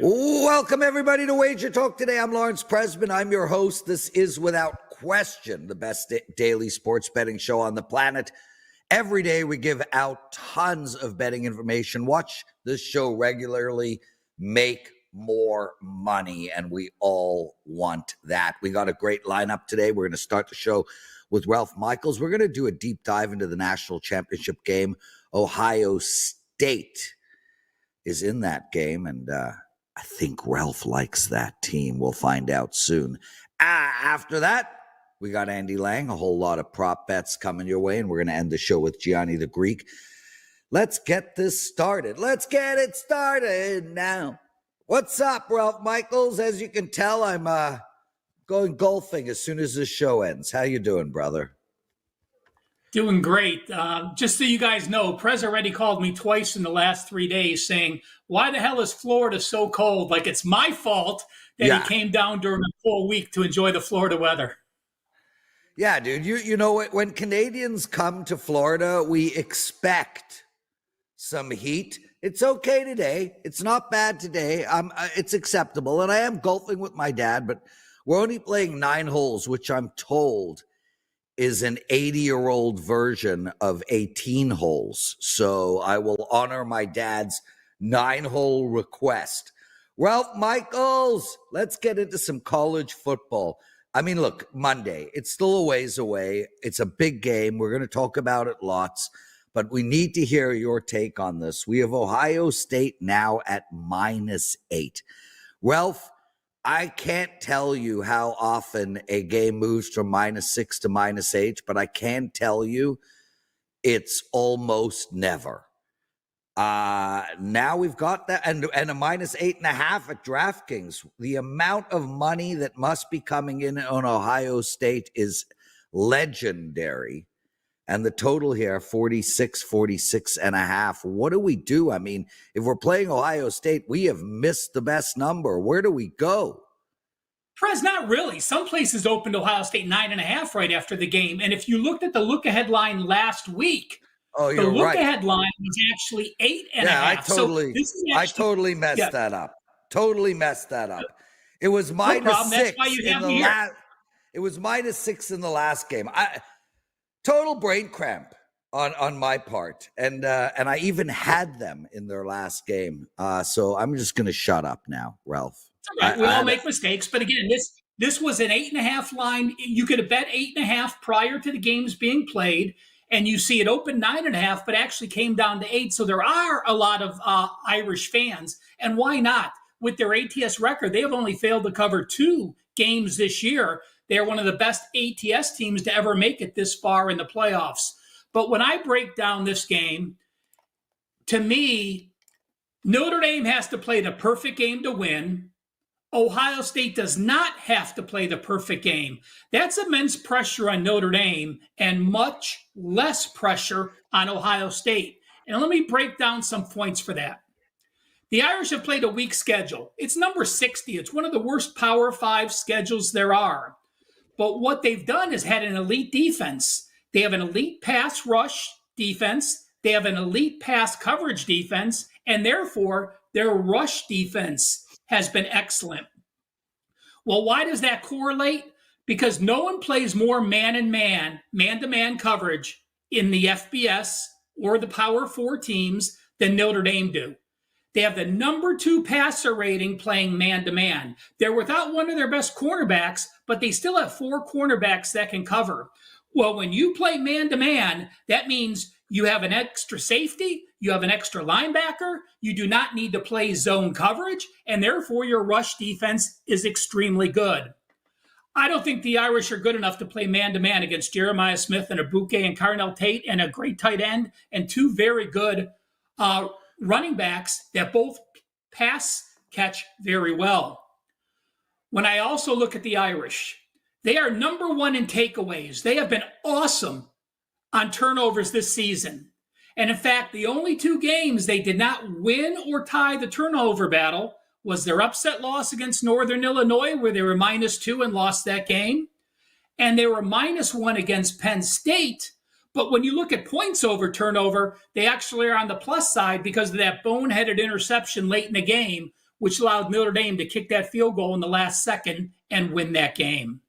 Welcome, everybody, to WagerTalk Today. I'm Lawrence Presman. I'm your host. This is, without question, the best daily sports betting show on the planet. Every day, we give out tons of betting information. Watch this show regularly. Make more money, and we all want that. We got a great lineup today. We're going to start the show with Ralph Michaels. We're going to do a deep dive into the national championship game. Ohio State is in that game, and I think Ralph likes that team. We'll find out soon. After that, we got Andy Lang, a whole lot of prop bets coming your way, and we're going to end the show with Gianni the Greek. Let's get this started. Let's get it started now. What's up, Ralph Michaels? As you can tell, I'm going golfing as soon as this show ends. How you doing, brother? Doing great. Just so you guys know, Prez already called me twice in the last 3 days saying, why the hell is Florida so cold? Like it's my fault that he came down during a full week to enjoy the Florida weather. Yeah, dude. You know, when Canadians come to Florida, we expect some heat. It's okay today. It's not bad today. It's acceptable. And I am golfing with my dad, but we're only playing 9 holes, which I'm told is an 80-year-old version of 18 holes. So I will honor my dad's 9-hole request. Ralph Michaels, let's get into some college football. I mean, look, Monday, it's still a ways away. It's a big game. We're going to talk about it lots, but we need to hear your take on this. We have Ohio State now at -8. Ralph, I can't tell you how often a game moves from -6 to -8, but I can tell you it's almost never. Now we've got that, and a -8.5 at DraftKings. The amount of money that must be coming in on Ohio State is legendary. And the total here, 46.5. What do we do? I mean, if we're playing Ohio State, we have missed the best number. Where do we go? Prez, not really. Some places opened Ohio State 9.5 right after the game. And if you looked at the look-ahead line last week, the look-ahead line was actually 8.5. Yeah, I totally messed that up. Totally messed that up. It was -6 That's why you have me here. It was -6 in the last game. Total brain cramp on my part, and I even had them in their last game. So I'm just going to shut up now, Ralph. Right. We all make mistakes, but again, this was an 8.5 line. You could have bet 8.5 prior to the games being played, and you see it open 9.5, but actually came down to 8. So there are a lot of Irish fans, and why not? With their ATS record, they have only failed to cover 2 games this year. They're one of the best ATS teams to ever make it this far in the playoffs. But when I break down this game, to me, Notre Dame has to play the perfect game to win. Ohio State does not have to play the perfect game. That's immense pressure on Notre Dame and much less pressure on Ohio State. And let me break down some points for that. The Irish have played a weak schedule. It's number 60. It's one of the worst Power 5 schedules there are. But what they've done is had an elite defense. They have an elite pass rush defense. They have an elite pass coverage defense. And therefore, their rush defense has been excellent. Well, why does that correlate? Because no one plays more man-to-man coverage in the FBS or the Power 4 teams than Notre Dame do. They have the number 2 passer rating playing man-to-man. They're without one of their best cornerbacks, but they still have 4 cornerbacks that can cover. Well, when you play man-to-man, that means you have an extra safety, you have an extra linebacker, you do not need to play zone coverage, and therefore your rush defense is extremely good. I don't think the Irish are good enough to play man-to-man against Jeremiah Smith and Abuke and Carnell Tate and a great tight end and 2 very good running backs that both pass catch very well. When I also look at the Irish, they are number 1 in takeaways. They have been awesome on turnovers this season. And in fact, the only 2 games they did not win or tie the turnover battle was their upset loss against Northern Illinois, where they were -2 and lost that game. And they were -1 against Penn State, But when you look at points over turnover, they actually are on the plus side because of that boneheaded interception late in the game which allowed Notre Dame to kick that field goal in the last second and win that game.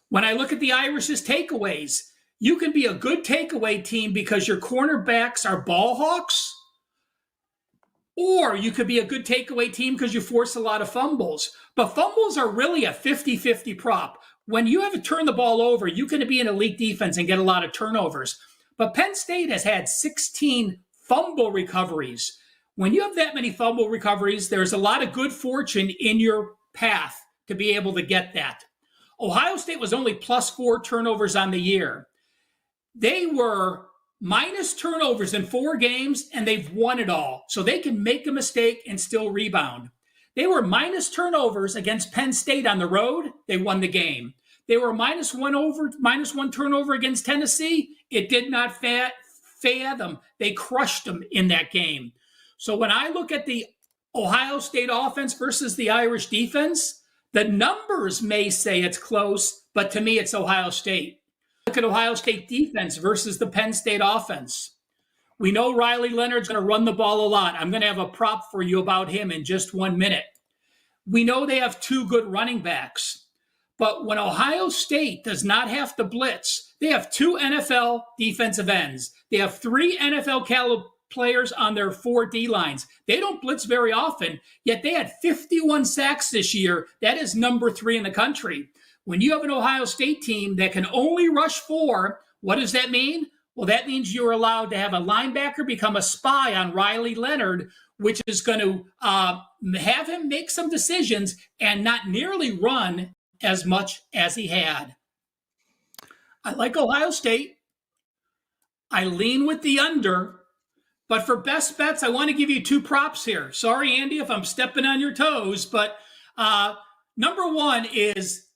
When I look at the Irish's takeaways, you can be a good takeaway team because your cornerbacks are ball hawks, or you could be a good takeaway team because you force a lot of fumbles. But fumbles are really a 50-50 prop. When you have to turn the ball over, you can be an elite defense and get a lot of turnovers. But Penn State has had 16 fumble recoveries. When you have that many fumble recoveries, there's a lot of good fortune in your path to be able to get that. Ohio State was only +4 turnovers on the year. They were minus turnovers in 4 games, and they've won it all. So they can make a mistake and still rebound. They were minus turnovers against Penn State on the road. They won the game. They were -1 turnover against Tennessee. It did not fathom. They crushed them in that game. So when I look at the Ohio State offense versus the Irish defense, the numbers may say it's close, but to me, it's Ohio State. Look at Ohio State defense versus the Penn State offense. We know Riley Leonard's going to run the ball a lot. I'm going to have a prop for you about him in just 1 minute. We know they have 2 good running backs. But when Ohio State does not have to blitz, they have 2 NFL defensive ends. They have 3 NFL caliber players on their 4 D lines. They don't blitz very often, yet they had 51 sacks this year. That is number 3 in the country. When you have an Ohio State team that can only rush 4, what does that mean? Well, that means you're allowed to have a linebacker become a spy on Riley Leonard, which is going to have him make some decisions and not nearly run as much as he had. I like Ohio State. I lean with the under. But for best bets, I want to give you 2 props here. Sorry, Andy, if I'm stepping on your toes. But number 1 is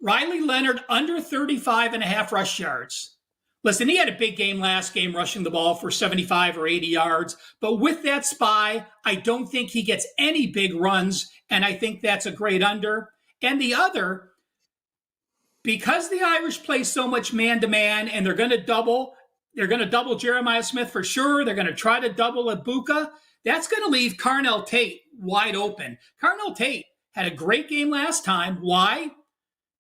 Riley Leonard under 35.5 rush yards. Listen, he had a big game last game rushing the ball for 75 or 80 yards. But with that spy, I don't think he gets any big runs. And I think that's a great under. And the other, because the Irish play so much man-to-man and they're going to double Jeremiah Smith for sure. They're going to try to double Ibuka. That's going to leave Carnell Tate wide open. Carnell Tate had a great game last time. Why?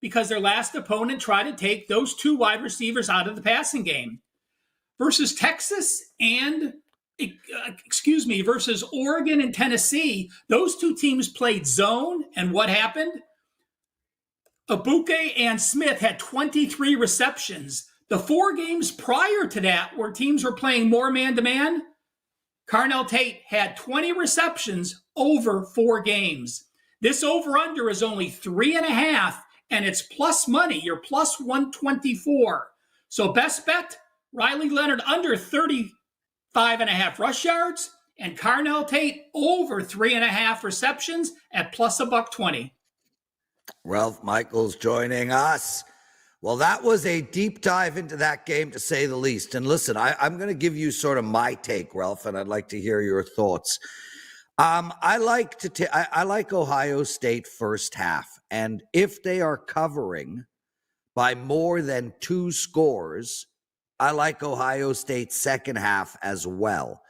Because their last opponent tried to take those 2 wide receivers out of the passing game. Versus Texas and, versus Oregon and Tennessee, those 2 teams played zone, and what happened? Ibuka and Smith had 23 receptions. The 4 games prior to that, where teams were playing more man-to-man, Carnell Tate had 20 receptions over 4 games. This over-under is only 3.5, and it's plus money. You're plus 124. So best bet, Riley Leonard under 35.5 rush yards, and Carnell Tate over 3.5 receptions at plus $120. Ralph Michaels joining us. Well, that was a deep dive into that game, to say the least. And listen, I'm going to give you sort of my take, Ralph, and I'd like to hear your thoughts. I like Ohio State first half, and if they are covering by more than 2 scores, I like Ohio State second half as well.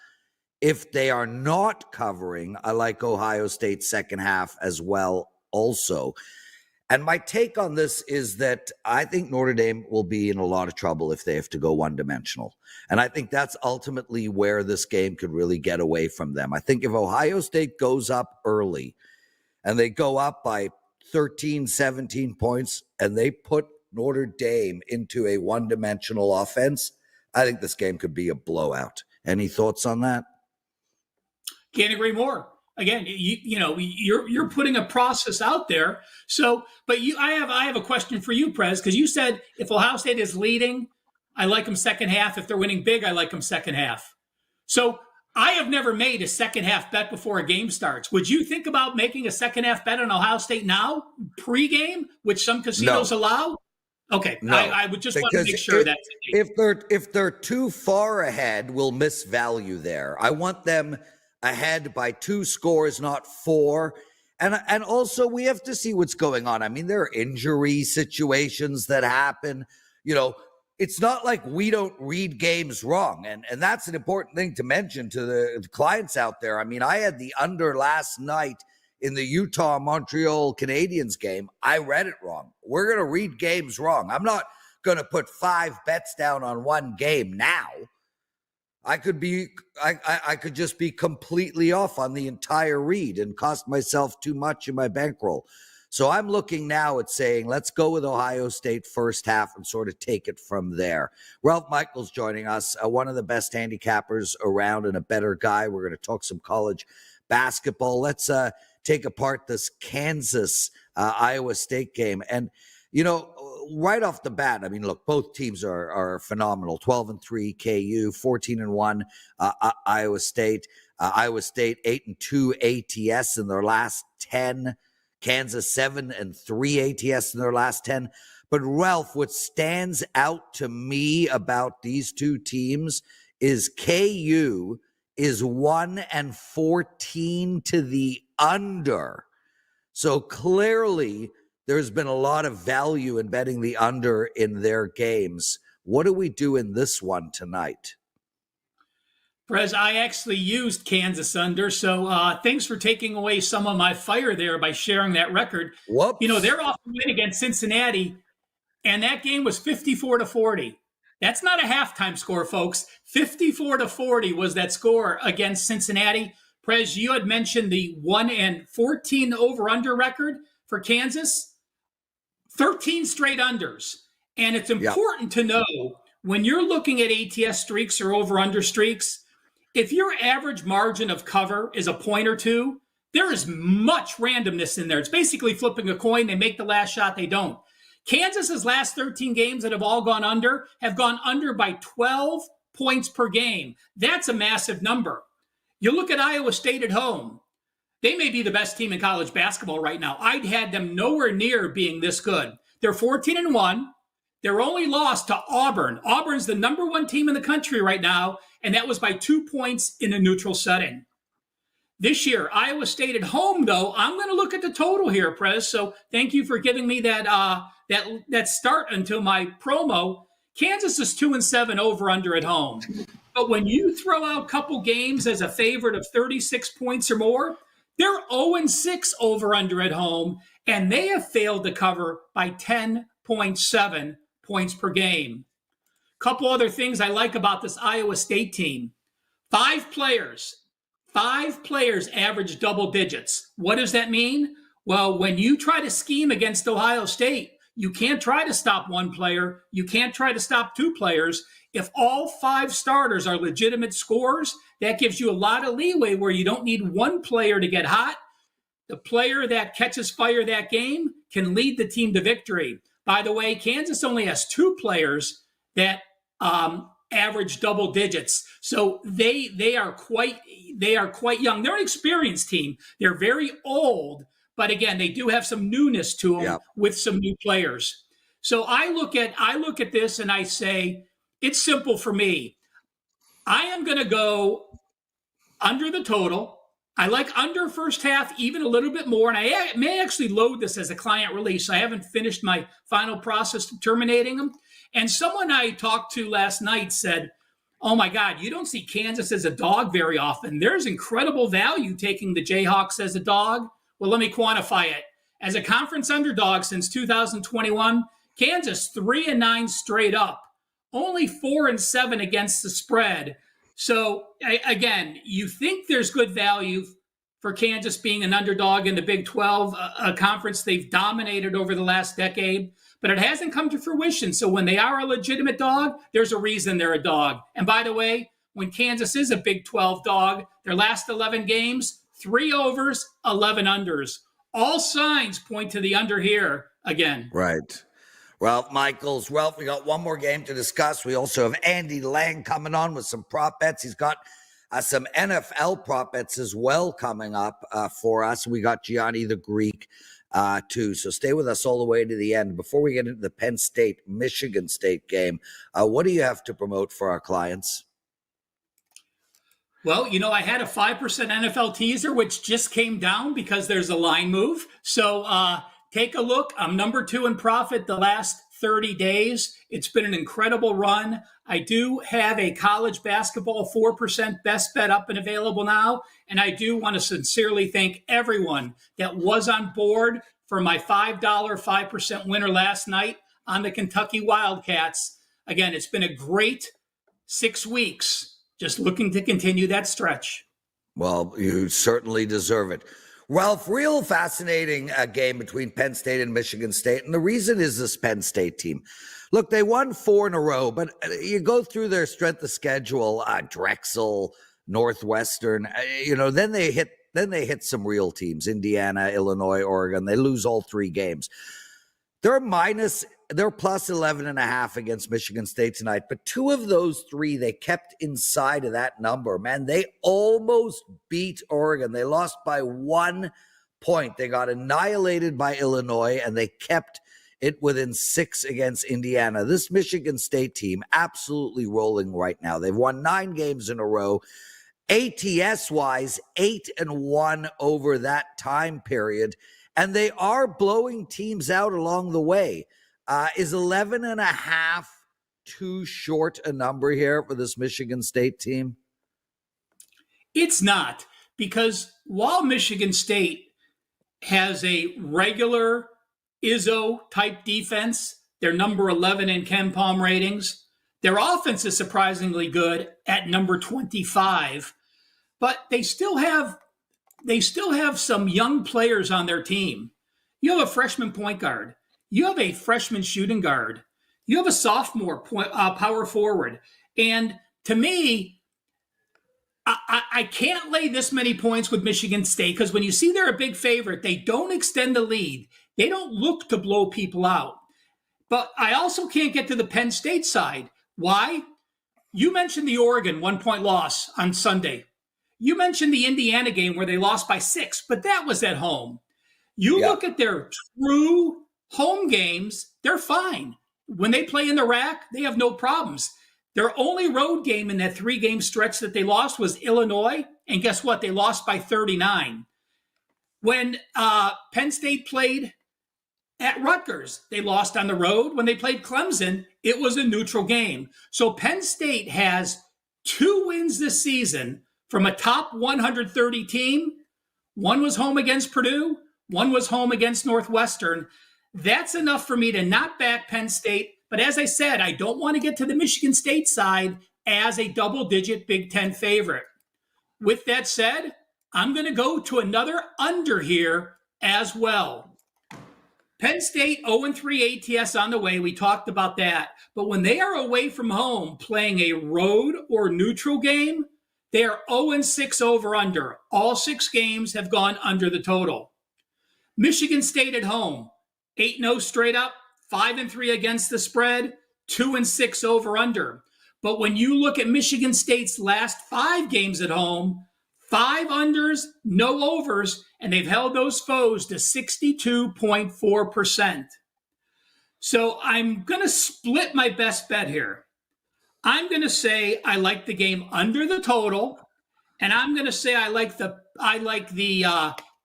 If they are not covering, I like Ohio State second half as well also. And my take on this is that I think Notre Dame will be in a lot of trouble if they have to go one-dimensional. And I think that's ultimately where this game could really get away from them. I think if Ohio State goes up early and they go up by 13, 17 points and they put Notre Dame into a one-dimensional offense, I think this game could be a blowout. Any thoughts on that? Can't agree more. Again, you're putting a process out there. So, but I have a question for you, Prez, because you said if Ohio State is leading, I like them second half. If they're winning big, I like them second half. So I have never made a second half bet before a game starts. Would you think about making a second half bet on Ohio State now, pregame, which some casinos allow? Okay, no, I would just want to make sure that if they're too far ahead, we'll miss value there. I want them ahead by 2 scores, not 4. And also we have to see what's going on. I mean, there are injury situations that happen. You know, it's not like we don't read games wrong. And that's an important thing to mention to the clients out there. I mean, I had the under last night in the Utah-Montreal Canadiens game, I read it wrong. We're going to read games wrong. I'm not going to put 5 bets down on one game now. I could just be completely off on the entire read and cost myself too much in my bankroll. So I'm looking now at saying, let's go with Ohio State first half and sort of take it from there. Ralph Michaels joining us, one of the best handicappers around and a better guy. We're going to talk some college basketball. Let's take apart this Kansas Iowa State game. And, you know, right off the bat, I mean, look, both teams are phenomenal. 12-3 KU, 14-1 Iowa State. Iowa State 8-2 ATS in their last 10. Kansas 7-3 ATS in their last 10. But Ralph, what stands out to me about these two teams is KU is 1-14 to the under. So clearly there's been a lot of value in betting the under in their games. What do we do in this one tonight? Prez, I actually used Kansas under, so thanks for taking away some of my fire there by sharing that record. Whoops. You know, they're off to win against Cincinnati, and that game was 54-40. That's not a halftime score, folks. 54-40 was that score against Cincinnati. Prez, you had mentioned the 1-14 over-under record for Kansas. 13 straight unders. And it's important to know when you're looking at ATS streaks or over-under streaks, if your average margin of cover is a point or two, there is much randomness in there. It's basically flipping a coin. They make the last shot, they don't. Kansas's last 13 games that have all gone under have gone under by 12 points per game. That's a massive number. You look at Iowa State at home. They may be the best team in college basketball right now. I'd had them nowhere near being this good. They're 14-1. They're only lost to Auburn. Auburn's the number 1 team in the country right now, and that was by 2 points in a neutral setting. This year, Iowa State at home, though, I'm going to look at the total here, Prez. So thank you for giving me that start until my promo. Kansas is 2-7 over under at home. But when you throw out a couple games as a favorite of 36 points or more, they're 0-6 over under at home, and they have failed to cover by 10.7 points per game. Couple other things I like about this Iowa State team. 5 players average double digits. What does that mean? Well, when you try to scheme against Ohio State, you can't try to stop one player. You can't try to stop 2 players. If all 5 starters are legitimate scorers, that gives you a lot of leeway where you don't need one player to get hot. The player that catches fire that game can lead the team to victory. By the way, Kansas only has 2 players that average double digits. So they are quite young. They're an experienced team. They're very old, but again, they do have some newness to them with some new players. So I look at this and I say, it's simple for me. I am going to go under the total. I like under first half even a little bit more, and I may actually load this as a client release. I haven't finished my final process of terminating them. And someone I talked to last night said, oh my God, you don't see Kansas as a dog very often. There's incredible value taking the Jayhawks as a dog. Well, let me quantify it. As a conference underdog since 2021, Kansas 3-9 straight up, only 4-7 against the spread. So again, you think there's good value for Kansas being an underdog in the Big 12, a conference they've dominated over the last decade, but it hasn't come to fruition. So when they are a legitimate dog, there's a reason they're a dog. And by the way, when Kansas is a Big 12 dog, their last 11 games, 3 overs, 11 unders. All signs point to the under here again. Right. Ralph Michaels. Ralph, we got one more game to discuss. We also have Andy Lang coming on with some prop bets. He's got some NFL prop bets as well coming up for us. We got Gianni the Greek too. So stay with us all the way to the end. Before we get into the Penn State, Michigan State game, what do you have to promote for our clients? Well, you know, I had a 5% NFL teaser, which just came down because there's a line move. So take a look. I'm number 2 in profit the last 30 days. It's been an incredible run. I do have a college basketball 4% best bet up and available now. And I do want to sincerely thank everyone that was on board for my $5 5% winner last night on the Kentucky Wildcats. Again, it's been a great 6 weeks. Just looking to continue that stretch. Well, you certainly deserve it. Ralph, real fascinating game between Penn State and Michigan State. And the reason is this Penn State team. Look, they won 4 in a row, but you go through their strength of schedule, Drexel, Northwestern, then they hit some real teams, Indiana, Illinois, Oregon. They lose all 3 games. They're plus 11.5 against Michigan State tonight, but 2 of those 3 they kept inside of that number. Man, they almost beat Oregon. They lost by 1 point. They got annihilated by Illinois, and they kept it within 6 against Indiana. This Michigan State team absolutely rolling right now. They've won 9 games in a row. ATS-wise, 8-1 over that time period. And they are blowing teams out along the way. Is 11.5 too short a number here for this Michigan State team? It's not, because while Michigan State has a regular Izzo type defense, they're number 11 in Ken Palm ratings. Their offense is surprisingly good at number 25, but they still have some young players on their team. You have a freshman point guard. You have a freshman shooting guard. You have a sophomore power forward. And to me, I can't lay this many points with Michigan State, because when you see they're a big favorite, they don't extend the lead. They don't look to blow people out. But I also can't get to the Penn State side. Why? You mentioned the Oregon 1-point loss on Sunday. You mentioned the Indiana game where they lost by 6, but that was at home. You look at their true home games, they're fine. When they play in the RAC, they have no problems. Their only road game in that 3-game stretch that they lost was Illinois, and guess what? They lost by 39. When Penn State played at Rutgers, they lost on the road. When they played Clemson, it was a neutral game. So Penn State has 2 wins this season from a top 130 team. One was home against Purdue. One was home against Northwestern. That's enough for me to not back Penn State. But as I said, I don't want to get to the Michigan State side as a double-digit Big Ten favorite. With that said, I'm going to go to another under here as well. Penn State 0-3 ATS on the way. We talked about that. But when they are away from home playing a road or neutral game, they are 0-6 over under. All 6 games have gone under the total. Michigan State at home, 8-0 straight up, 5-3 against the spread, 2-6 over under. But when you look at Michigan State's last 5 games at home, 5 unders, no overs, and they've held those foes to 62.4%. So I'm going to split my best bet here. I'm going to say I like the game under the total, and I'm going to say I like the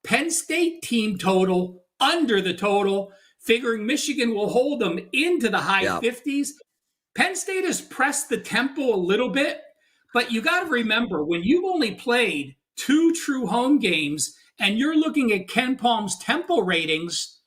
Penn State team total under the total, figuring Michigan will hold them into the high 50s. Penn State has pressed the tempo a little bit, but you got to remember, when you've only played 2 true home games and you're looking at Ken Palm's tempo ratings,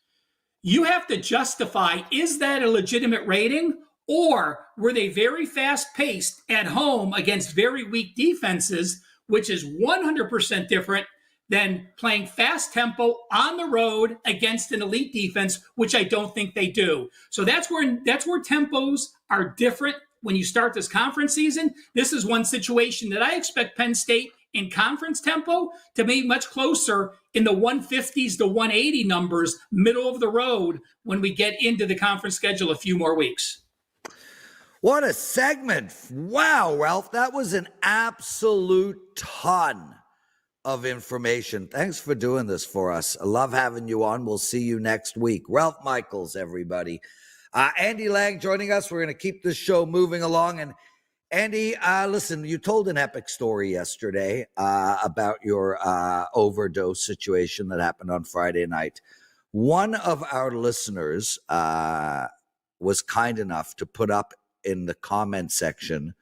you have to justify, is that a legitimate rating? Or were they very fast-paced at home against very weak defenses, which is 100% different than playing fast tempo on the road against an elite defense, which I don't think they do. So that's where tempos are different when you start this conference season. This is one situation that I expect Penn State in conference tempo to be much closer in the 150s to 180 numbers, middle of the road, when we get into the conference schedule a few more weeks. What a segment. Wow, Ralph, that was an absolute ton of information. Thanks for doing this for us. I love having you on. We'll see you next week. Ralph Michaels, everybody. Andy Lang joining us. We're going to keep this show moving along. And Andy, listen, you told an epic story yesterday about your overdose situation that happened on Friday night. One of our listeners was kind enough to put up in the comment section,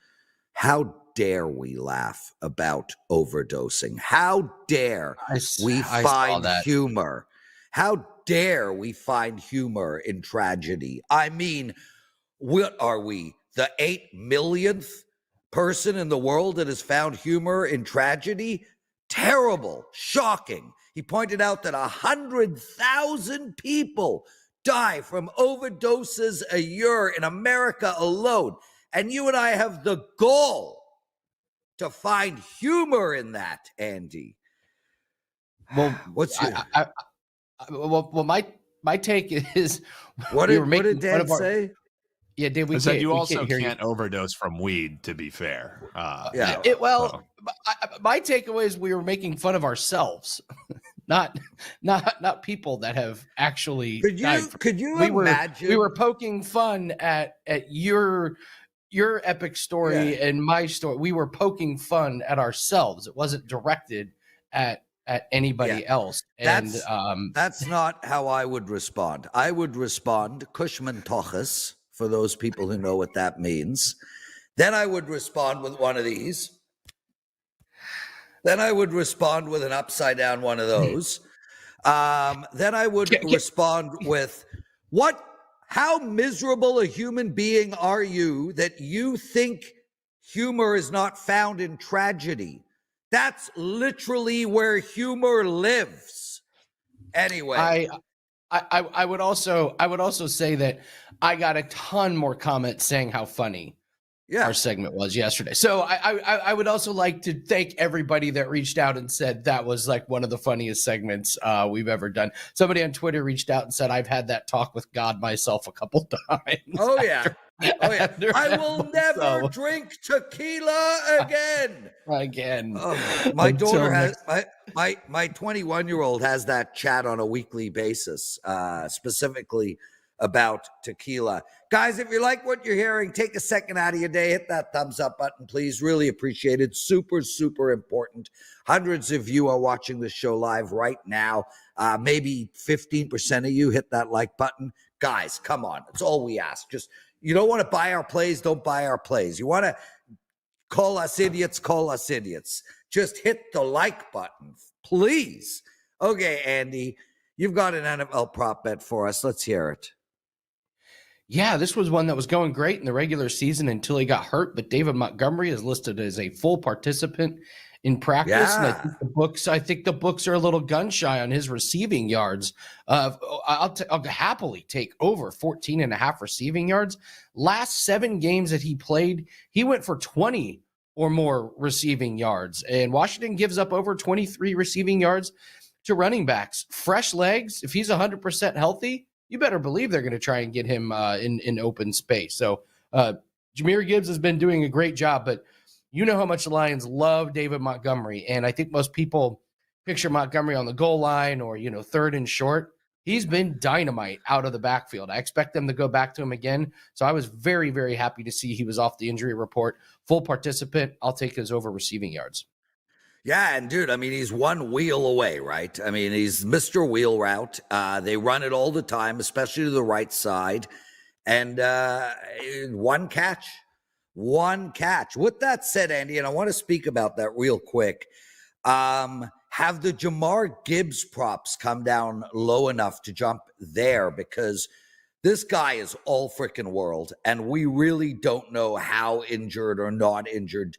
how dare we laugh about overdosing? How dare we find humor? How dare we find humor in tragedy? I mean, what are we, the 8 millionth person in the world that has found humor in tragedy? Terrible, shocking. He pointed out that 100,000 people die from overdoses a year in America alone. And you and I have the goal to find humor in that, Andy. Well, what's your... well, my take is what did Dan say? Yeah, Dave, we said you also can't overdose from weed, to be fair. My takeaway is we were making fun of ourselves, not people that have actually died. Could you imagine? We were poking fun at your epic story and my story. We were poking fun at ourselves. It wasn't directed at anybody else. And that's not how I would respond. I would respond Cushman Tochus, for those people who know what that means. Then I would respond with one of these. Then I would respond with an upside down one of those. Then I would respond with, how miserable a human being are you that you think humor is not found in tragedy? That's literally where humor lives. Anyway. I would also say that I got a ton more comments saying how funny our segment was yesterday. So I would also like to thank everybody that reached out and said that was like one of the funniest segments we've ever done. Somebody on Twitter reached out and said, I've had that talk with God myself a couple times. Oh, yeah. I will never drink tequila again. Oh, my daughter has my 21-year-old has that chat on a weekly basis, specifically about tequila. Guys, if you like what you're hearing, take a second out of your day, hit that thumbs up button, please. Really appreciate it. Super, super important. Hundreds of you are watching the show live right now. Maybe 15% of you hit that like button. Guys, come on. That's all we ask. Just, you don't want to buy our plays, don't buy our plays. You want to call us idiots, call us idiots. Just hit the like button, please. Okay, Andy, you've got an NFL prop bet for us. Let's hear it. Yeah, this was one that was going great in the regular season until he got hurt, but David Montgomery is listed as a full participant in practice. Yeah. And I think the books are a little gun shy on his receiving yards. I'll happily take over 14.5 receiving yards. Last 7 games that he played, he went for 20 or more receiving yards. And Washington gives up over 23 receiving yards to running backs. Fresh legs, if he's 100% healthy, you better believe they're going to try and get him in open space. So Jahmyr Gibbs has been doing a great job, but you know how much the Lions love David Montgomery. And I think most people picture Montgomery on the goal line or, third and short. He's been dynamite out of the backfield. I expect them to go back to him again. So I was very, very happy to see he was off the injury report. Full participant. I'll take his over receiving yards. Yeah, and dude, I mean, he's one wheel away, right? I mean, he's Mr. Wheel Route. They run it all the time, especially to the right side. And one catch. With that said, Andy, and I want to speak about that real quick. Have the Jahmyr Gibbs props come down low enough to jump there? Because this guy is all freaking world, and we really don't know how injured or not injured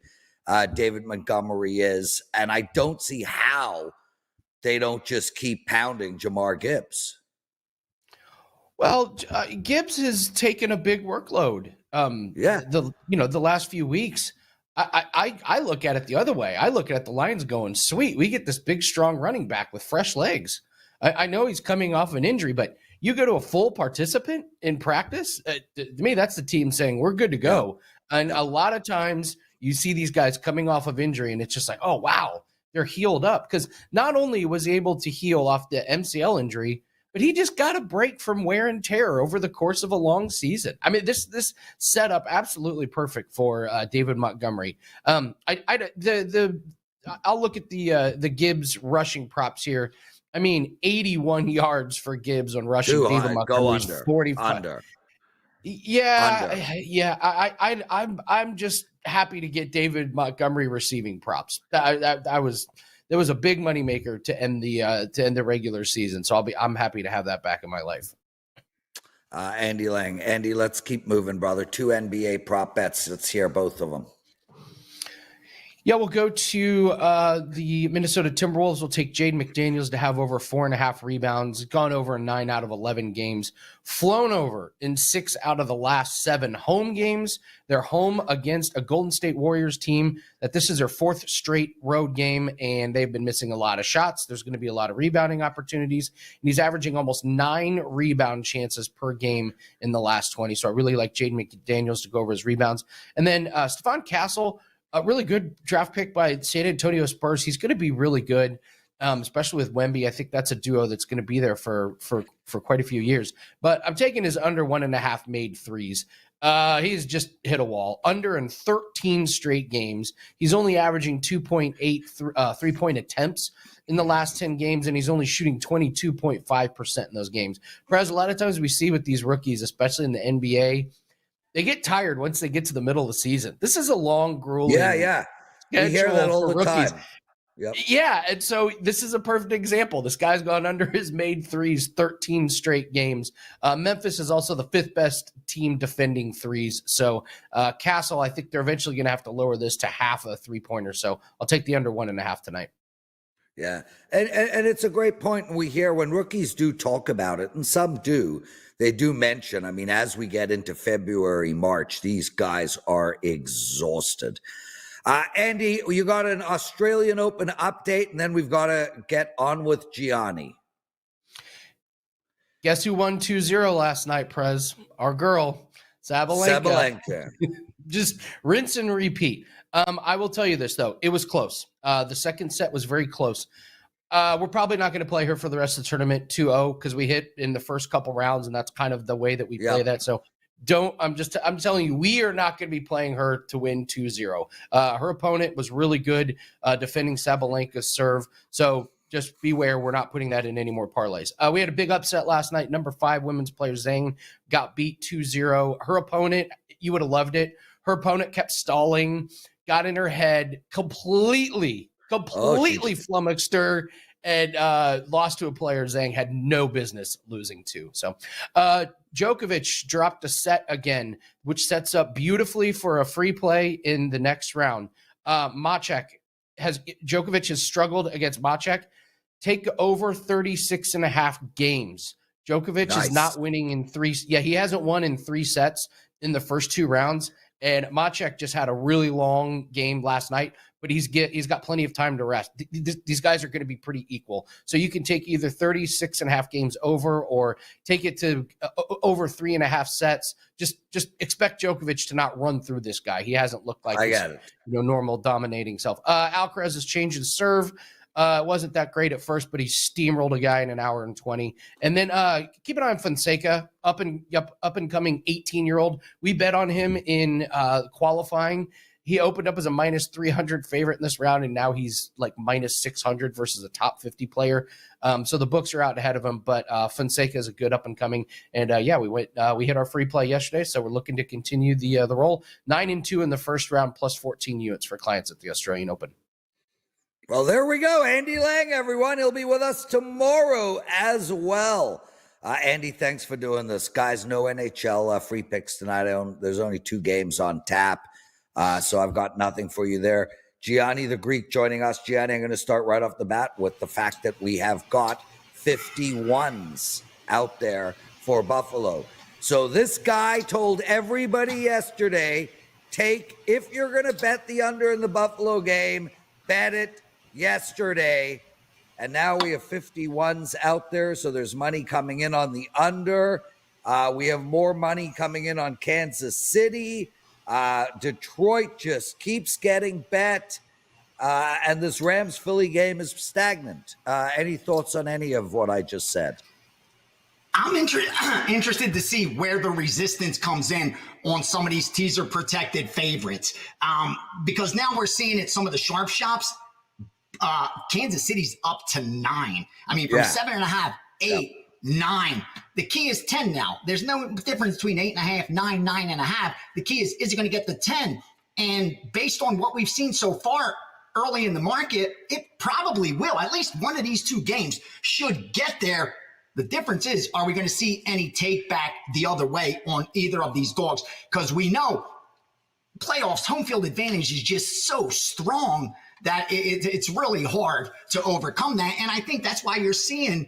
David Montgomery is, and I don't see how they don't just keep pounding Jahmyr Gibbs. Well, Gibbs has taken a big workload. The last few weeks, I look at it the other way. I look at the Lions going, sweet, we get this big, strong running back with fresh legs. I know he's coming off an injury, but you go to a full participant in practice. To me, that's the team saying we're good to go. Yeah. And a lot of times you see these guys coming off of injury, and it's just like, oh, wow, they're healed up. Because not only was he able to heal off the MCL injury, but he just got a break from wear and tear over the course of a long season. I mean, this set up absolutely perfect for David Montgomery. I'll look at the Gibbs rushing props here. I mean, 81 yards for Gibbs on rushing. David Montgomery's 45. I'm just happy to get David Montgomery receiving props. That was a big moneymaker to end the regular season. So I'm happy to have that back in my life. Andy Lang. Andy, let's keep moving, brother. 2 NBA prop bets. Let's hear both of them. Yeah, we'll go to the Minnesota Timberwolves. We'll take Jaden McDaniels to have over 4.5 rebounds, gone over in 9 out of 11 games, flown over in 6 out of the last 7 home games. They're home against a Golden State Warriors team that this is their 4th straight road game, and they've been missing a lot of shots. There's going to be a lot of rebounding opportunities, and he's averaging almost 9 rebound chances per game in the last 20. So I really like Jaden McDaniels to go over his rebounds. And then Stephon Castle, a really good draft pick by San Antonio Spurs. He's going to be really good, especially with Wemby. I think that's a duo that's going to be there for quite a few years. But I'm taking his under 1.5 made threes. He's just hit a wall. Under in 13 straight games. He's only averaging 2.8 three-point attempts in the last 10 games, and he's only shooting 22.5% in those games. Whereas a lot of times we see with these rookies, especially in the NBA, they get tired once they get to the middle of the season. This is a long, grueling schedule. We hear that all the rookies. time. Yep. Yeah, and so this is a perfect example. This guy's gone under his made threes 13 straight games. Memphis is also the 5th best team defending threes. So Castle, I think they're eventually going to have to lower this to half a three-pointer. So I'll take the under 1.5 tonight. Yeah, and it's a great point. We hear when rookies do talk about it, and some do, they do mention, I mean, as we get into February, March, these guys are exhausted. Andy, you got an Australian Open update, and then we've got to get on with Gianni. Guess who won 2-0 last night, Prez? Our girl, Sabalenka. Just rinse and repeat. I will tell you this, though. It was close. The second set was very close. We're probably not going to play her for the rest of the tournament 2-0 because we hit in the first couple rounds, and that's kind of the way that we play that. So I'm telling you, we are not going to be playing her to win 2-0. Her opponent was really good defending Sabalenka's serve. So just beware, we're not putting that in any more parlays. We had a big upset last night. Number 5 women's player Zhang got beat 2-0. Her opponent, you would have loved it. Her opponent kept stalling, got in her head, completely flummoxed her, and lost to a player Zhang had no business losing to. So Djokovic dropped a set again, which sets up beautifully for a free play in the next round. Djokovic has struggled against Maciek. Take over 36.5 games. Djokovic is not winning in 3. Yeah, he hasn't won in 3 sets in the first 2 rounds. And Maciek just had a really long game last night, but he's got plenty of time to rest. These guys are going to be pretty equal. So you can take either 36.5 games over or take it to over 3.5 sets. Just expect Djokovic to not run through this guy. He hasn't looked like his normal dominating self. Alcaraz has changed his serve. It wasn't that great at first, but he steamrolled a guy in an hour and 20. And then keep an eye on Fonseca, up and coming 18-year-old. We bet on him in qualifying. He opened up as a minus 300 favorite in this round, and now he's like minus 600 versus a top 50 player. So the books are out ahead of him, but Fonseca is a good up and coming. And we hit our free play yesterday, so we're looking to continue the roll. 9-2 in the first round, plus 14 units for clients at the Australian Open. Well, there we go. Andy Lang, everyone. He'll be with us tomorrow as well. Andy, thanks for doing this. Guys, no NHL free picks tonight. There's only 2 games on tap, so I've got nothing for you there. Gianni the Greek joining us. Gianni, I'm going to start right off the bat with the fact that we have got 51s out there for Buffalo. So this guy told everybody yesterday, if you're going to bet the under in the Buffalo game, bet it yesterday. And now we have 51s out there, so there's money coming in on the under. We have more money coming in on Kansas City. Detroit just keeps getting bet. And this Rams-Philly game is stagnant. Any thoughts on any of what I just said? I'm interested to see where the resistance comes in on some of these teaser-protected favorites. Because now we're seeing at some of the sharp shops, Kansas City's up to 9. I mean, from 7.5, 8, 9. The key is 10 now. There's no difference between 8.5, 9, 9.5. The key is it going to get the 10? And based on what we've seen so far early in the market, it probably will. At least one of these two games should get there. The difference is, are we going to see any take back the other way on either of these dogs? Because we know playoffs, home field advantage is just so strong that it's really hard to overcome that. And I think that's why you're seeing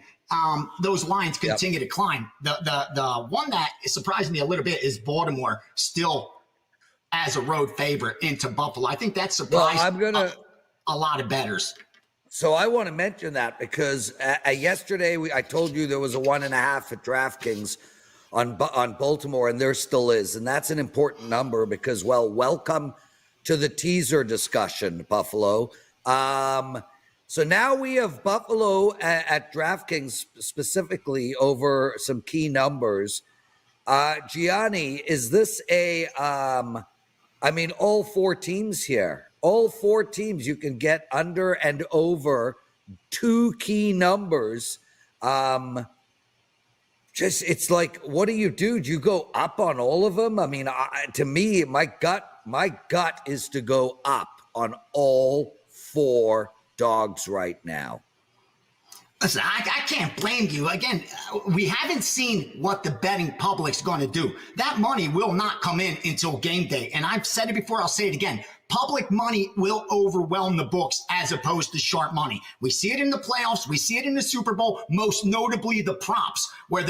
those lines continue to climb. The one that surprised me a little bit is Baltimore still as a road favorite into Buffalo. I think that surprised a lot of bettors. So I want to mention that because yesterday I told you there was a 1.5 at DraftKings on Baltimore, and there still is. And that's an important number because, well, welcome to the teaser discussion, Buffalo. So now we have Buffalo at DraftKings specifically over some key numbers. Gianni, is this all 4 teams here? All 4 teams, you can get under and over 2 key numbers. It's like, what do you do? Do you go up on all of them? I mean, to me, my gut is to go up on all 4 dogs right now. Listen, I can't blame you. Again, we haven't seen what the betting public's going to do. That money will not come in until game day. And I've said it before, I'll say it again. Public money will overwhelm the books as opposed to sharp money. We see it in the playoffs. We see it in the Super Bowl, most notably the props, where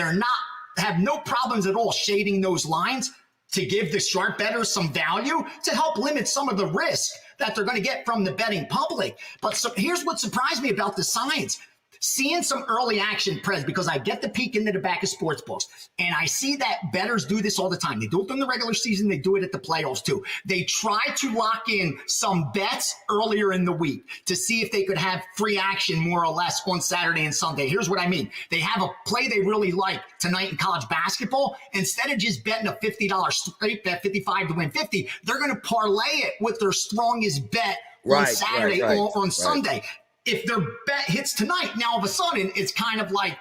have no problems at all shading those lines to give the sharp bettors some value to help limit some of the risk that they're going to get from the betting public. But here's what surprised me about the science. Seeing some early action, Prez, because I get the peek into the back of sports books, and I see that bettors do this all the time. They do it in the regular season. They do it at the playoffs, too. They try to lock in some bets earlier in the week to see if they could have free action more or less on Saturday and Sunday. Here's what I mean. They have a play they really like tonight in college basketball. Instead of just betting a $50 straight bet, 55 to win 50, they're going to parlay it with their strongest bet on Saturday or on Sunday. If their bet hits tonight, now all of a sudden, it's kind of like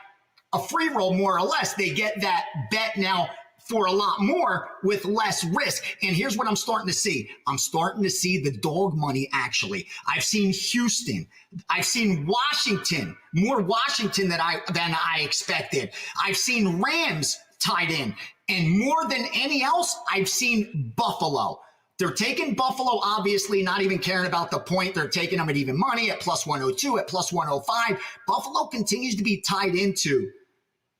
a free roll, more or less. They get that bet now for a lot more with less risk. And here's what I'm starting to see. I'm starting to see the dog money, actually. I've seen Houston. I've seen Washington, more Washington than I expected. I've seen Rams tied in. And more than any else, I've seen Buffalo. They're taking Buffalo, obviously, not even caring about the point. They're taking them at even money at plus 102, at plus 105. Buffalo continues to be tied into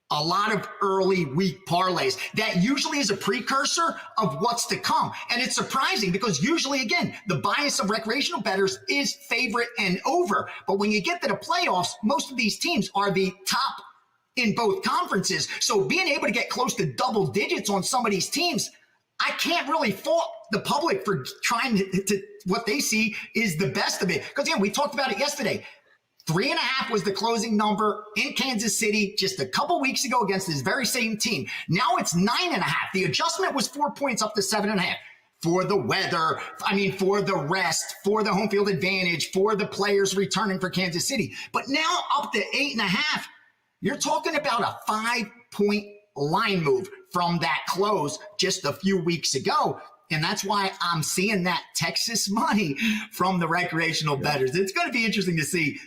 a lot of early week parlays. That usually is a precursor of what's to come. And it's surprising because usually, again, the bias of recreational bettors is favorite and over. But when you get to the playoffs, most of these teams are the top in both conferences. So being able to get close to double digits on some of these teams, I can't really fault the public for trying to what they see is the best of it. Because, we talked about it yesterday. 3.5 was the closing number in Kansas City just a couple weeks ago against this very same team. Now it's 9.5. The adjustment was 4 points up to 7.5. For the weather, for the rest, for the home field advantage, for the players returning for Kansas City. But now up to 8.5, you're talking about a 5-point line move from that close just a few weeks ago. And that's why I'm seeing that Texas money from the recreational bettors. It's going to be interesting to see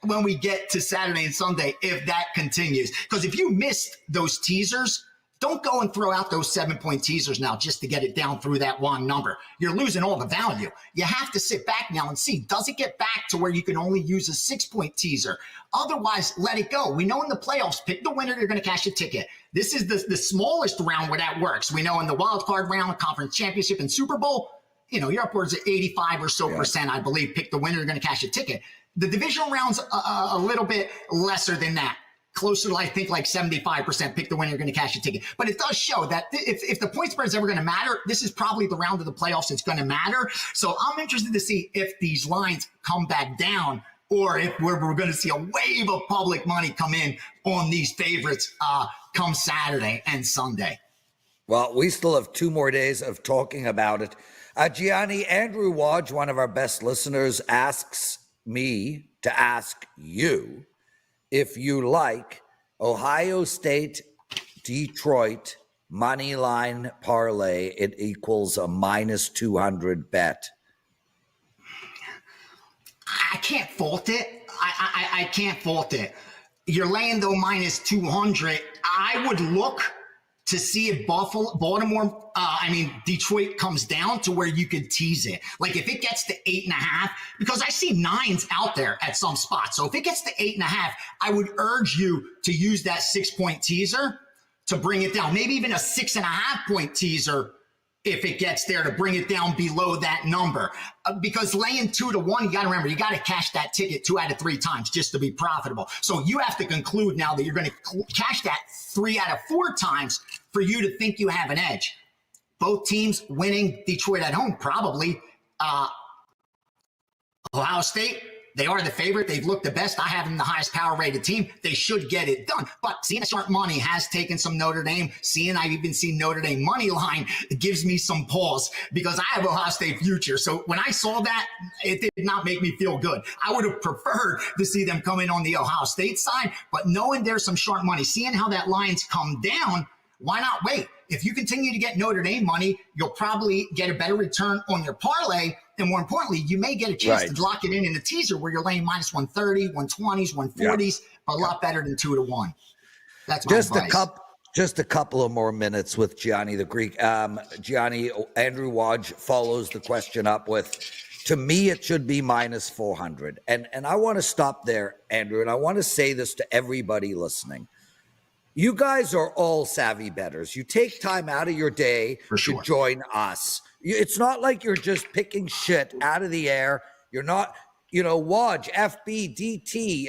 when we get to Saturday and Sunday if that continues. Because if you missed those teasers, don't go and throw out those 7-point teasers now just to get it down through that one number. You're losing all the value. You have to sit back now and see, does it get back to where you can only use a 6-point teaser? Otherwise, let it go. We know in the playoffs, pick the winner, you're going to cash a ticket. This is the smallest round where that works. We know in the wild card round, conference championship, and Super Bowl, you're upwards of 85 or so percent, I believe. Pick the winner, you're going to cash a ticket. The divisional round's a little bit lesser than that. Closer to, I think, like 75%. Pick the winner, you're going to cash a ticket. But it does show that if the point spread is ever going to matter, this is probably the round of the playoffs it's going to matter. So I'm interested to see if these lines come back down or if we're going to see a wave of public money come in on these favorites come Saturday and Sunday. Well, we still have 2 more days of talking about it. Gianni, Andrew Wadge, one of our best listeners, asks me to ask you if you like Ohio State, Detroit, money line parlay, it equals a minus 200 bet. I can't fault it. I can't fault it. You're laying though minus 200. I would look to see if Detroit comes down to where you could tease it. Like if it gets to 8.5, because I see 9s out there at some spots. So if it gets to 8.5, I would urge you to use that 6-point teaser to bring it down. Maybe even a 6.5-point teaser if it gets there to bring it down below that number. Because laying 2 to 1, you got to remember, you got to cash that ticket 2 out of 3 times just to be profitable. So you have to conclude now that you're going to cash that 3 out of 4 times for you to think you have an edge. Both teams winning, Detroit at home, probably. Ohio State, they are the favorite. They've looked the best. I have them the highest power rated team. They should get it done. But seeing smart money has taken some Notre Dame. I've even seen Notre Dame money line. It gives me some pause because I have Ohio State future. So when I saw that, it did not make me feel good. I would have preferred to see them come in on the Ohio State side. But knowing there's some sharp money, seeing how that line's come down, why not wait? If you continue to get Notre Dame money, you'll probably get a better return on your parlay. And more importantly, you may get a chance to lock it in the teaser where you're laying minus 130, 120s, 140s, but a lot better than 2 to 1. That's my advice. Just a couple of more minutes with Gianni the Greek. Gianni, Andrew Waj follows the question up with, to me, it should be minus 400. And I want to stop there, Andrew, and I want to say this to everybody listening. You guys are all savvy bettors. You take time out of your day to join us. It's not like you're just picking shit out of the air. You're not, Waj, FB, DT,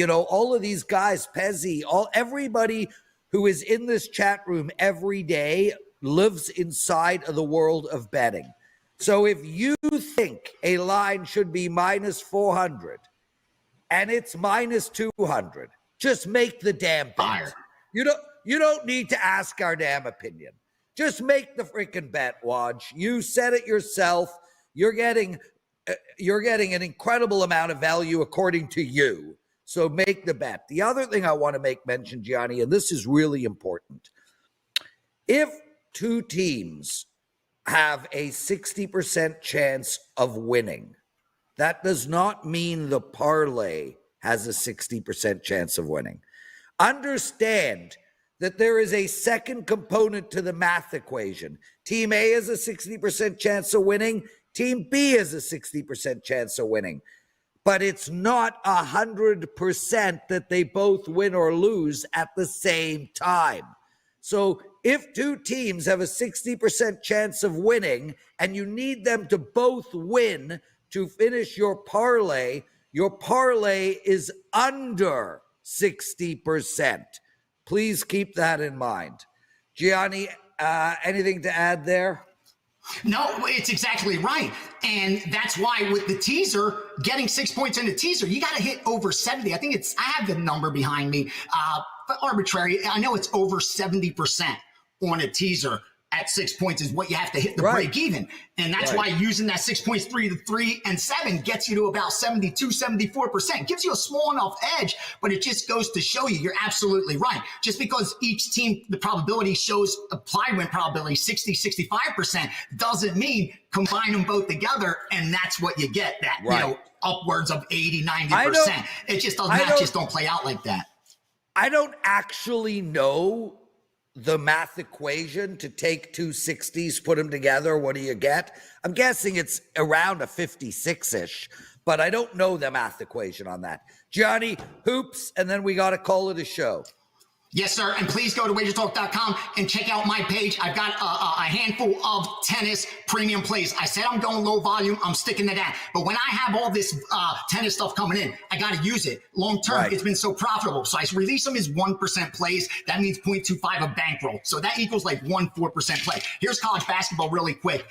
all of these guys, Pezzi, everybody who is in this chat room every day lives inside of the world of betting. So if you think a line should be minus 400 and it's minus 200, just make the damn bet. You don't need to ask our damn opinion. Just make the freaking bet, Waj. You said it yourself. You're getting an incredible amount of value according to you. So make the bet. The other thing I want to make mention, Gianni, and this is really important. If 2 teams have a 60% chance of winning, that does not mean the parlay has a 60% chance of winning. Understand that there is a second component to the math equation. Team A has a 60% chance of winning. Team B has a 60% chance of winning. But it's not 100% that they both win or lose at the same time. So if 2 teams have a 60% chance of winning and you need them to both win to finish your parlay is under 60%. Please keep that in mind. Gianni, anything to add there? No, it's exactly right. And that's why with the teaser, getting 6 points in the teaser, you got to hit over 70. I have the number behind me. Arbitrary. I know it's over 70% on a teaser at 6 points is what you have to hit the break even. And that's why using that 6 points, 3 to 3 and 7 gets you to about 72, 74%. Gives you a small enough edge, but it just goes to show you're absolutely right. Just because each team, the probability shows applied win probability 60, 65% doesn't mean combine them both together and that's what you get, that upwards of 80, 90%. It just doesn't don't play out like that. I don't actually know the math equation to take 2 60s, put them together. What do you get? I'm guessing it's around a 56-ish, but I don't know the math equation on that. Gianni, hoops, and then we got to call it a show. Yes, sir. And please go to WagerTalk.com and check out my page. I've got a handful of tennis premium plays. I said I'm going low volume. I'm sticking to that. But when I have all this tennis stuff coming in, I got to use it. Long term, It's been so profitable. So I release them as 1% plays. That means 0.25 of bankroll. So that equals like 1.4% play. Here's college basketball really quick.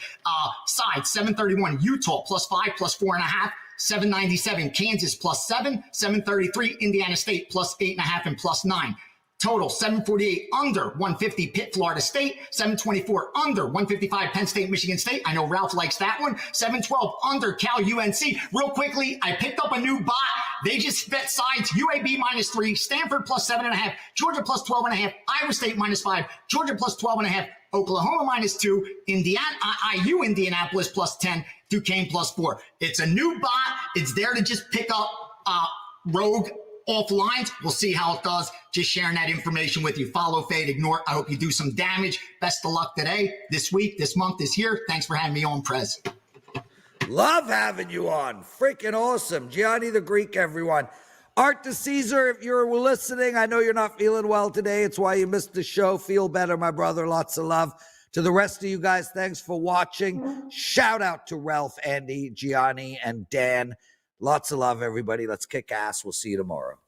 Side 731, Utah +5, +4.5. 797, Kansas +7, 733, Indiana State +8.5 and +9. Total 748 under 150 Pitt, Florida State. 724 under 155 Penn State, Michigan State. I know Ralph likes that one. 712 under Cal UNC. Real quickly, I picked up a new bot. They just bet sides. UAB -3, Stanford +7.5, Georgia +12.5, Iowa State -5, Georgia +12.5, Oklahoma -2, IU Indianapolis +10, Duquesne +4. It's a new bot. It's there to just pick up rogue off lines. We'll see how it does. Just sharing that information with you. Follow, fade, ignore. I hope you do some damage. Best of luck today, this week, this month, this year. Thanks for having me on, Prez. Love having you on. Freaking awesome. Gianni the Greek, everyone. Art DiCesare, if you're listening, I know you're not feeling well today. It's why you missed the show. Feel better, my brother. Lots of love. To the rest of you guys, thanks for watching. Shout out to Ralph, Andy, Gianni, and Dan. Lots of love, everybody. Let's kick ass. We'll see you tomorrow.